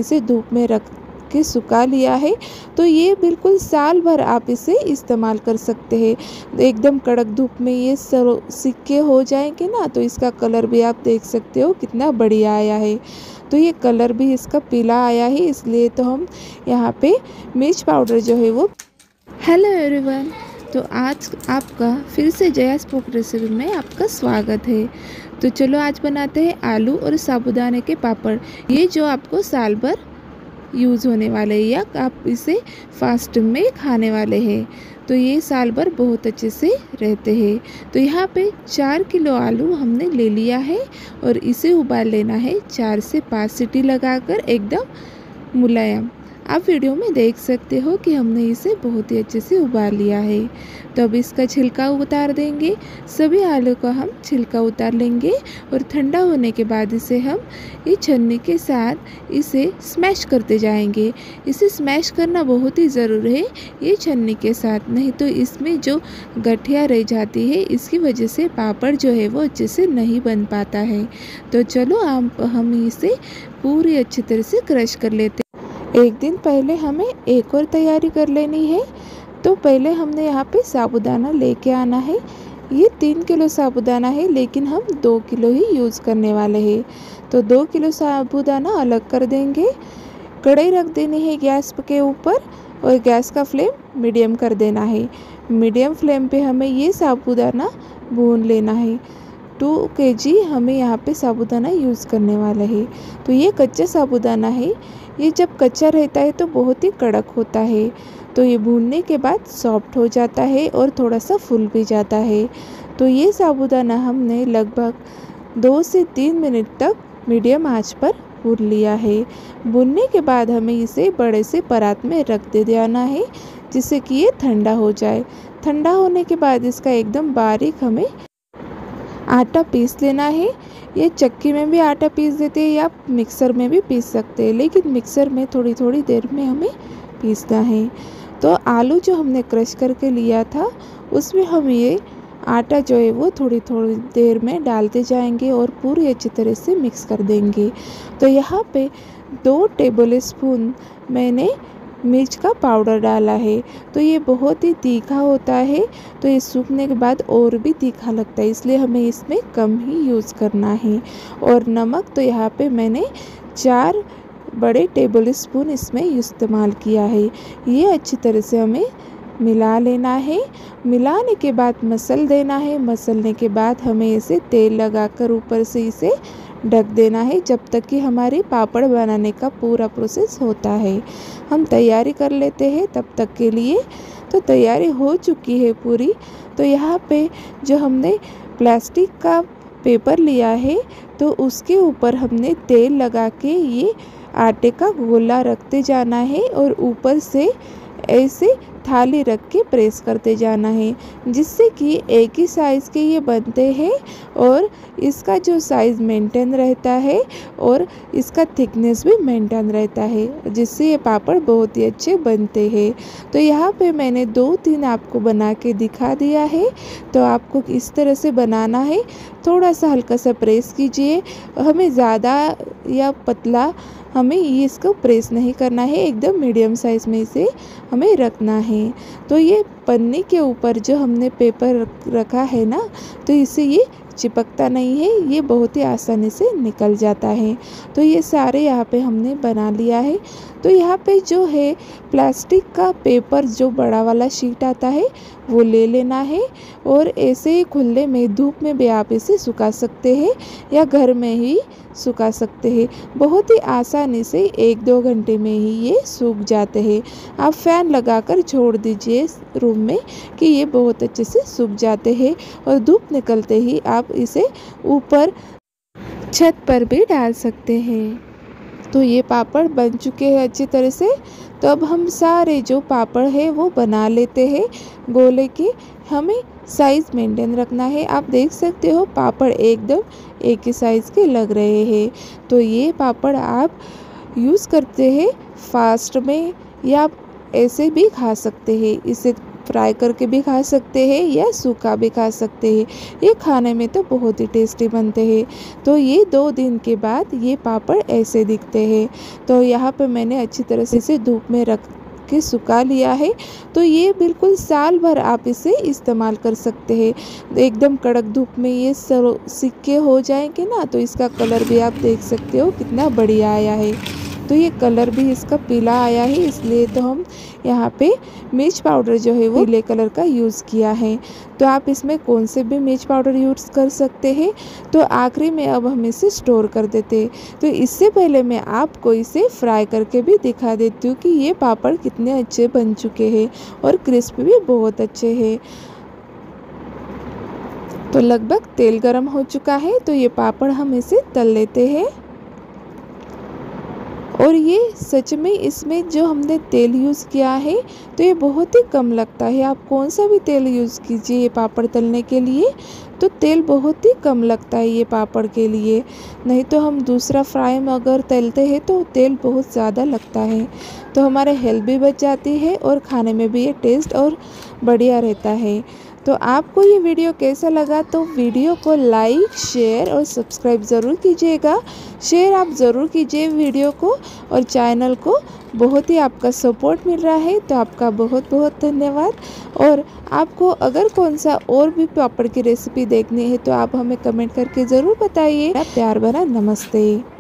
इसे धूप में रख के सुखा लिया है। तो ये बिल्कुल साल भर आप इसे इस्तेमाल कर सकते हैं। एकदम कड़क धूप में ये सिक्के हो जाएंगे ना, तो इसका कलर भी आप देख सकते हो कितना बढ़िया आया है। तो ये कलर भी इसका पीला आया है, इसलिए तो हम यहाँ पे मिर्च पाउडर जो है वो। हेलो एवरीवन, तो आज आपका फिर से जया स्पोक रेसिपी में आपका स्वागत है। तो चलो आज बनाते हैं आलू और साबूदाने के पापड़। ये जो आपको साल भर यूज़ होने वाले हैं या आप इसे फास्टिंग में खाने वाले हैं, तो ये साल भर बहुत अच्छे से रहते हैं। तो यहाँ पे 4 किलो आलू हमने ले लिया है और इसे उबाल लेना है 4 से 5 सीटी लगाकर एकदम मुलायम। आप वीडियो में देख सकते हो कि हमने इसे बहुत ही अच्छे से उबाल लिया है। तो अब इसका छिलका उतार देंगे। सभी आलू का हम छिलका उतार लेंगे और ठंडा होने के बाद इसे हम ये छन्नी के साथ इसे स्मैश करते जाएंगे। इसे स्मैश करना बहुत ही ज़रूरी है ये छन्नी के साथ, नहीं तो इसमें जो गठिया रह जाती है इसकी वजह से पापड़ जो है वो अच्छे से नहीं बन पाता है। तो चलो हम इसे पूरी अच्छी तरह से क्रश कर लेते हैं। एक दिन पहले हमें एक और तैयारी कर लेनी है। तो पहले हमने यहाँ पे साबूदाना लेके आना है। ये 3 किलो साबूदाना है, लेकिन हम 2 किलो ही यूज़ करने वाले हैं। तो 2 किलो साबूदाना अलग कर देंगे। कढ़ाई रख देनी है गैस के ऊपर और गैस का फ्लेम मीडियम कर देना है। मीडियम फ्लेम पे हमें ये साबूदाना भून लेना है। 2 kg हमें यहाँ पे साबूदाना यूज़ करने वाला है। तो ये कच्चा साबूदाना है। ये जब कच्चा रहता है तो बहुत ही कड़क होता है, तो ये भूनने के बाद सॉफ्ट हो जाता है और थोड़ा सा फूल भी जाता है। तो ये साबूदाना हमने लगभग 2 से 3 मिनट तक मीडियम आंच पर भून लिया है। भूनने के बाद हमें इसे बड़े से परात में रख देना है, जिससे कि ये ठंडा हो जाए। ठंडा होने के बाद इसका एकदम बारीक हमें आटा पीस लेना है। ये चक्की में भी आटा पीस देते हैं या मिक्सर में भी पीस सकते हैं, लेकिन मिक्सर में थोड़ी थोड़ी देर में हमें पीसना है। तो आलू जो हमने क्रश करके लिया था उसमें हम ये आटा जो है वो थोड़ी थोड़ी देर में डालते जाएंगे और पूरी अच्छी तरह से मिक्स कर देंगे। तो यहाँ पे 2 टेबल स्पून मैंने मिर्च का पाउडर डाला है। तो ये बहुत ही तीखा होता है, तो ये सूखने के बाद और भी तीखा लगता है, इसलिए हमें इसमें कम ही यूज़ करना है। और नमक तो यहाँ पे मैंने 4 बड़े टेबल स्पून इसमें इस्तेमाल किया है। ये अच्छी तरह से हमें मिला लेना है। मिलाने के बाद मसल देना है। मसलने के बाद हमें इसे तेल लगाकर ऊपर से इसे ढक देना है, जब तक कि हमारे पापड़ बनाने का पूरा प्रोसेस होता है। हम तैयारी कर लेते हैं तब तक के लिए। तो तैयारी हो चुकी है पूरी। तो यहाँ पे जो हमने प्लास्टिक का पेपर लिया है, तो उसके ऊपर हमने तेल लगा के ये आटे का गोला रखते जाना है और ऊपर से ऐसे थाली रख के प्रेस करते जाना है, जिससे कि एक ही साइज़ के ये बनते हैं और इसका जो साइज़ मेंटेन रहता है और इसका थिकनेस भी मेंटेन रहता है, जिससे ये पापड़ बहुत ही अच्छे बनते हैं। तो यहाँ पे मैंने 2-3 आपको बना के दिखा दिया है। तो आपको इस तरह से बनाना है। थोड़ा सा हल्का सा प्रेस कीजिए। हमें ज़्यादा या पतला हमें ये इसको प्रेस नहीं करना है, एकदम मीडियम साइज़ में इसे हमें रखना है। तो ये पन्नी के ऊपर जो हमने पेपर रखा है ना, तो इससे ये चिपकता नहीं है, ये बहुत ही आसानी से निकल जाता है। तो ये सारे यहाँ पे हमने बना लिया है। तो यहाँ पे जो है प्लास्टिक का पेपर जो बड़ा वाला शीट आता है वो ले लेना है और ऐसे ही खुले में धूप में भी आप इसे सुखा सकते हैं या घर में ही सुखा सकते हैं। बहुत ही आसानी से 1-2 घंटे में ही ये सूख जाते हैं। आप फैन लगाकर छोड़ दीजिए रूम में कि ये बहुत अच्छे से सूख जाते हैं और धूप निकलते ही आप इसे ऊपर छत पर भी डाल सकते हैं। तो ये पापड़ बन चुके हैं अच्छी तरह से। तो अब हम सारे जो पापड़ है वो बना लेते हैं गोले के। हमें साइज़ मेंटेन रखना है। आप देख सकते हो पापड़ एकदम एक ही साइज़ के लग रहे हैं। तो ये पापड़ आप यूज़ करते हैं फास्ट में या आप ऐसे भी खा सकते हैं। इसे फ्राई करके भी खा सकते हैं या सूखा भी खा सकते हैं। ये खाने में तो बहुत ही टेस्टी बनते हैं। तो ये 2 दिन के बाद ये पापड़ ऐसे दिखते हैं। तो यहाँ पे मैंने अच्छी तरह से इसे धूप में रख के सुखा लिया है। तो ये बिल्कुल साल भर आप इसे इस्तेमाल कर सकते हैं। एकदम कड़क धूप में ये सिक्के हो जाएंगे ना, तो इसका कलर भी आप देख सकते हो कितना बढ़िया आया है। तो ये कलर भी इसका पीला आया है, इसलिए तो हम यहाँ पे मिर्च पाउडर जो है वो पीले कलर का यूज़ किया है। तो आप इसमें कौन से भी मिर्च पाउडर यूज़ कर सकते हैं। तो आखिरी में अब हम इसे स्टोर कर देते हैं। तो इससे पहले मैं आपको इसे फ्राई करके भी दिखा देती हूँ कि ये पापड़ कितने अच्छे बन चुके हैं और क्रिस्प भी बहुत अच्छे हैं। तो लगभग तेल गरम हो चुका है, तो ये पापड़ हम इसे तल लेते हैं। और ये सच में इसमें जो हमने तेल यूज़ किया है तो ये बहुत ही कम लगता है। आप कौन सा भी तेल यूज़ कीजिए ये पापड़ तलने के लिए, तो तेल बहुत ही कम लगता है ये पापड़ के लिए। नहीं तो हम दूसरा फ्राई में अगर तलते हैं तो तेल बहुत ज़्यादा लगता है। तो हमारे हेल्थ भी बच जाती है और खाने में भी ये टेस्ट और बढ़िया रहता है। तो आपको ये वीडियो कैसा लगा, तो वीडियो को लाइक, शेयर और सब्सक्राइब ज़रूर कीजिएगा। शेयर आप ज़रूर कीजिए वीडियो को और चैनल को। बहुत ही आपका सपोर्ट मिल रहा है, तो आपका बहुत बहुत धन्यवाद। और आपको अगर कौन सा और भी पापड़ की रेसिपी देखनी है तो आप हमें कमेंट करके ज़रूर बताइए। प्यार भरा नमस्ते।